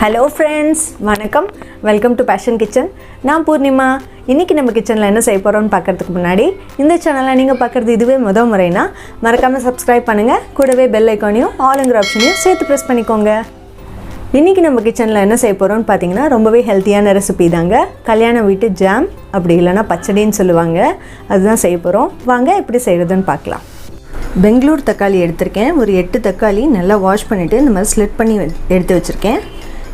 Hello friends, வணக்கம். Welcome to Passion Kitchen. நான் பூர்ணிமா. இன்னைக்கு நம்ம கிச்சன்ல என்ன செய்ய போறோம்னு பார்க்கிறதுக்கு முன்னாடி இந்த சேனலை நீங்க பார்க்கிறது இதுவே முதல் முறைனா மறக்காம Subscribe பண்ணுங்க. கூடவே பெல் ஐகானையும் ஆல்ங்கிற ஆப்ஷனையும் சேர்த்து பிரஸ் பண்ணிக்கோங்க. இன்னைக்கு நம்ம கிச்சன்ல என்ன செய்ய போறோம்னு பாத்தீங்கன்னா ரொம்பவே ஹெல்தியான ரெசிபி தாங்க. கல்யாண வீட்டு ஜாம் அப்படி இல்லனா பச்சடின்னு சொல்லுவாங்க. அதுதான் செய்ய போறோம். வாங்க எப்படி செய்யறதுன்னு பார்க்கலாம். பெங்களூர் தக்காளி எடுத்துர்க்கேன். ஒரு 8 தக்காளி நல்லா வாஷ் பண்ணிட்டு இந்த மாதிரி ஸ்லிட் பண்ணி எடுத்து வச்சிருக்கேன்.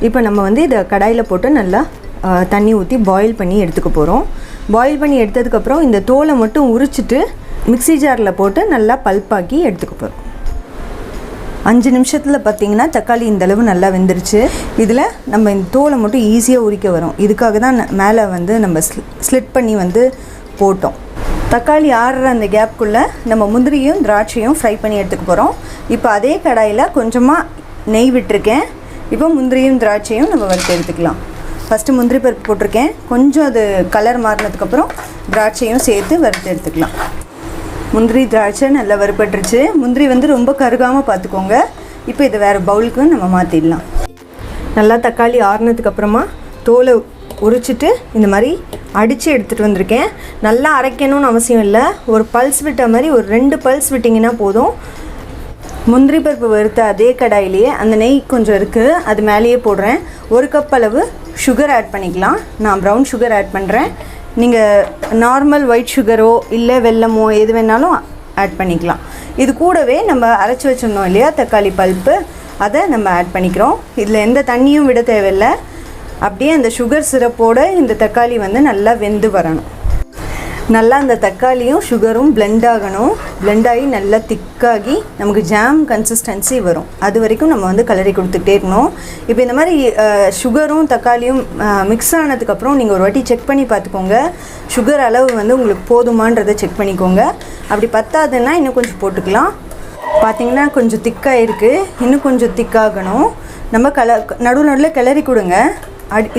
இப்போ நம்ம வந்து இத கடாயில போட்டு நல்லா தண்ணி ஊத்தி பாயில் பண்ணி எடுத்துக்க போறோம். பாயில் பண்ணி எடுத்ததுக்கு அப்புறம் இந்த தோலை மட்டும் உரிச்சிட்டு மிக்ஸி ஜார்ல போட்டு நல்லா பல்ப் ஆக்கி எடுத்துக்க போறோம். 5 நிமிஷத்துல பாத்தீங்கன்னா தக்காளி இந்த அளவு நல்லா வெந்திருச்சு. இதுல நம்ம இந்த தோலை மட்டும் ஈஸியா உரிக்க வரும். இதுக்காக தான் மேலே வந்து நம்ம ஸ்லிட் பண்ணி வந்து போட்டோம். தக்காளி ஆறுற அந்த கேப்க்குள்ள நம்ம முந்திரியும் திராட்சையும் ஃப்ரை பண்ணி எடுத்துக்க போறோம். இப்போ அதே கடாயில கொஞ்சமா நெய் விட்டுருக்கேன். இப்போ முந்திரியும் திராட்சையும் நம்ம வறுத்து எடுத்துக்கலாம். ஃபர்ஸ்ட் முந்திரி பருப்பு போட்டுருக்கேன். கொஞ்சம் அது கலர் மாறினதுக்கு அப்புறம் திராட்சையும் சேர்த்து வறுத்து எடுத்துக்கலாம். முந்திரி திராட்சை நல்லா வறுபட்டுருச்சு. முந்திரி வந்து ரொம்ப கருகாம பார்த்துக்கோங்க. இப்போ இதை வேற பவுலுக்கு நம்ம மாற்றிடலாம். நல்லா தக்காளி ஆறுனதுக்கு அப்புறமா தோலை உரிச்சிட்டு இந்த மாதிரி அடித்து எடுத்துகிட்டு வந்திருக்கேன். நல்லா அரைக்கணும்னு அவசியம் இல்லை. ஒரு பல்ஸ் விட்ட மாதிரி ஒரு 2 பல்ஸ் விட்டிங்கன்னா போதும். முந்திரி பருப்பு வறுத்த அதே கடாயிலேயே அந்த நெய் கொஞ்சம் இருக்குது, அது மேலேயே போடுறேன். 1 கப் அளவு சுகர் ஆட் பண்ணிக்கலாம். நான் ப்ரௌன் சுகர் ஆட் பண்ணுறேன். நீங்கள் நார்மல் ஒயிட் சுகரோ இல்லை வெல்லமோ எது வேணாலும் ஆட் பண்ணிக்கலாம். இது கூடவே நம்ம அரைச்சி வச்சுருந்தோம் இல்லையா தக்காளி பல்ப்பு, அதை நம்ம ஆட் பண்ணிக்கிறோம். இதில் எந்த தண்ணியும் விட தேவையில்லை. அப்படியே அந்த சுகர் சிரப்போடு இந்த தக்காளி வந்து நல்லா வெந்து வரணும். நல்லா அந்த தக்காளியும் சுகரும் பிளெண்ட் ஆகணும். பிளெண்ட் ஆகி நல்லா திக்காகி நமக்கு ஜாம் கன்சிஸ்டன்சி வரும். அது வரைக்கும் நம்ம வந்து கலரி கொடுத்துக்கிட்டே இருக்கணும். இப்போ இந்த மாதிரி சுகரும் தக்காளியும் மிக்ஸ் ஆனதுக்கப்புறம் நீங்கள் ஒரு வாட்டி செக் பண்ணி பார்த்துக்கோங்க. சுகர் அளவு வந்து உங்களுக்கு போதுமான்றதை செக் பண்ணிக்கோங்க. அப்படி பத்தாதுன்னா இன்னும் கொஞ்சம் போட்டுக்கலாம். பார்த்தீங்கன்னா கொஞ்சம் திக்காக இருக்குது. இன்னும் கொஞ்சம் திக்காகணும். நம்ம நடுவில் கிளறி கொடுங்க.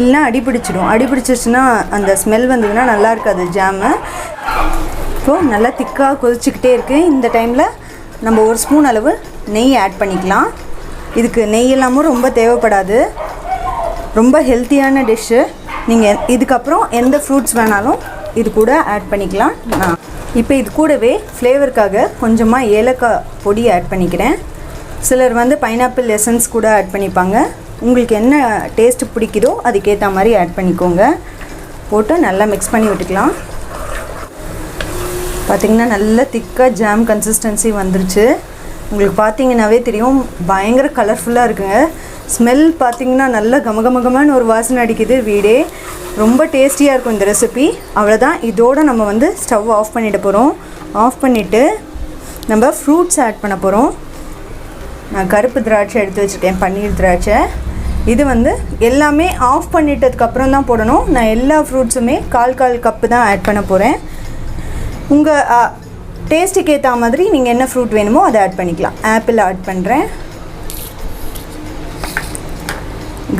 இல்லைனா அடிபிடிச்சிடும். அடிபிடிச்சிருச்சுன்னா அந்த ஸ்மெல் வந்ததுன்னா நல்லா இருக்காது ஜாமு. இப்போது நல்லா திக்காக கொதிச்சுக்கிட்டே இருக்குது. இந்த டைமில் நம்ம 1 ஸ்பூன் அளவு நெய் ஆட் பண்ணிக்கலாம். இதுக்கு நெய் எல்லாமும் ரொம்ப தேவைப்படாது. ரொம்ப ஹெல்த்தியான டிஷ்ஷு. நீங்கள் இதுக்கப்புறம் எந்த ஃப்ரூட்ஸ் வேணாலும் இது கூட ஆட் பண்ணிக்கலாம். இப்போ இது கூடவே ஃப்ளேவருக்காக கொஞ்சமாக ஏலக்காய் பொடி ஆட் பண்ணிக்கிறேன். சிலர் வந்து பைனாப்பிள் எசன்ஸ் கூட ஆட் பண்ணிப்பாங்க. உங்களுக்கு என்ன டேஸ்ட்டு பிடிக்குதோ அதுக்கேற்ற மாதிரி ஆட் பண்ணிக்கோங்க. போட்டு நல்லா மிக்ஸ் பண்ணி விட்டுக்கலாம். பார்த்திங்கன்னா நல்லா திக்காக ஜாம் கன்சிஸ்டன்சி வந்துருச்சு. உங்களுக்கு பார்த்தீங்கன்னாவே தெரியும், பயங்கர கலர்ஃபுல்லாக இருக்குங்க. ஸ்மெல் பார்த்திங்கன்னா நல்லா கமகமகமான ஒரு வாசனை அடிக்குது வீடே. ரொம்ப டேஸ்டியாக இருக்கும் இந்த ரெசிபி. அவ்வளோதான். இதோடு நம்ம வந்து ஸ்டவ் ஆஃப் பண்ணிட போகிறோம். ஆஃப் பண்ணிவிட்டு நம்ம ஃப்ரூட்ஸ் ஆட் பண்ண போகிறோம். நான் கருப்பு திராட்சை எடுத்து வச்சுருக்கேன், பன்னீர் திராட்சை. இது வந்து எல்லாமே ஆஃப் பண்ணிட்டதுக்கப்புறம் தான் போடணும். நான் எல்லா ஃப்ரூட்ஸுமே 1/4 கப்பு தான் ஆட் பண்ண போகிறேன். உங்கள் டேஸ்ட்டுக்கு ஏற்ற மாதிரி நீங்கள் என்ன ஃப்ரூட் வேணுமோ அதை ஆட் பண்ணிக்கலாம். ஆப்பிள் ஆட் பண்ணுறேன்.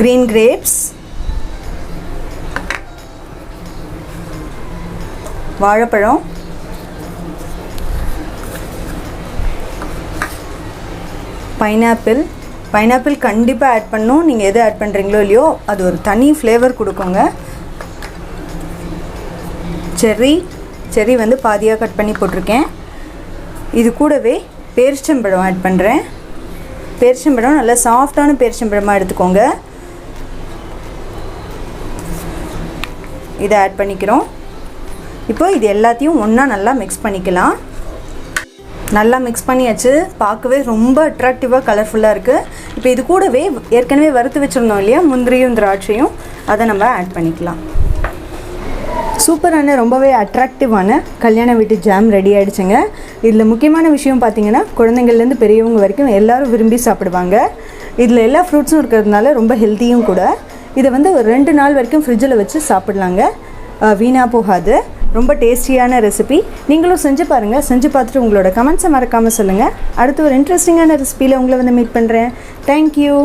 க்ரீன் கிரேப்ஸ், வாழைப்பழம், பைனாப்பிள் கண்டிப்பாக ஆட் பண்ணணும். நீங்கள் எது ஆட் பண்ணுறீங்களோ இல்லையோ அது ஒரு தனி ஃப்ளேவர் கொடுக்குங்க. செர்ரி வந்து பாதியாக கட் பண்ணி போட்டிருக்கேன். இது கூடவே பேரிச்சம்பழம் ஆட் பண்ணுறேன். பேரிச்சம்பழம் நல்லா சாஃப்டான பேரிச்சம்பழமாக எடுத்துக்கோங்க. இதை ஆட் பண்ணிக்கிறோம். இப்போ இது எல்லாத்தையும் ஒன்றா நல்லா மிக்ஸ் பண்ணிக்கலாம். நல்லா மிக்ஸ் பண்ணியாச்சு. பார்க்கவே ரொம்ப அட்ராக்டிவாக கலர்ஃபுல்லாக இருக்குது. இப்போ இது கூடவே ஏற்கனவே வறுத்து வச்சுருந்தோம் இல்லையா முந்திரியும் திராட்சையும், அதை நம்ம ஆட் பண்ணிக்கலாம். சூப்பரான ரொம்பவே அட்ராக்டிவான கல்யாண வீட்டு ஜாம் ரெடி ஆகிடுச்சுங்க. இதில் முக்கியமான விஷயம் பார்த்திங்கன்னா குழந்தைங்கள்லேருந்து பெரியவங்க வரைக்கும் எல்லோரும் விரும்பி சாப்பிடுவாங்க. இதில் எல்லா ஃப்ரூட்ஸும் இருக்கிறதுனால ரொம்ப ஹெல்த்தியும் கூட. இதை வந்து ஒரு 2 நாள் வரைக்கும் ஃப்ரிட்ஜில் வச்சு சாப்பிட்லாங்க. வீணாக போகாது. ரொம்ப டேஸ்டியான ரெசிபி. நீங்களும் செஞ்சு பாருங்கள். செஞ்சு பார்த்துட்டு உங்களோட கமெண்ட்ஸை மறக்காமல் சொல்லுங்கள். அடுத்து ஒரு இன்ட்ரெஸ்டிங்கான ரெசிபியில் உங்களை வந்து மீட் பண்ணுறேன். தேங்க்யூ.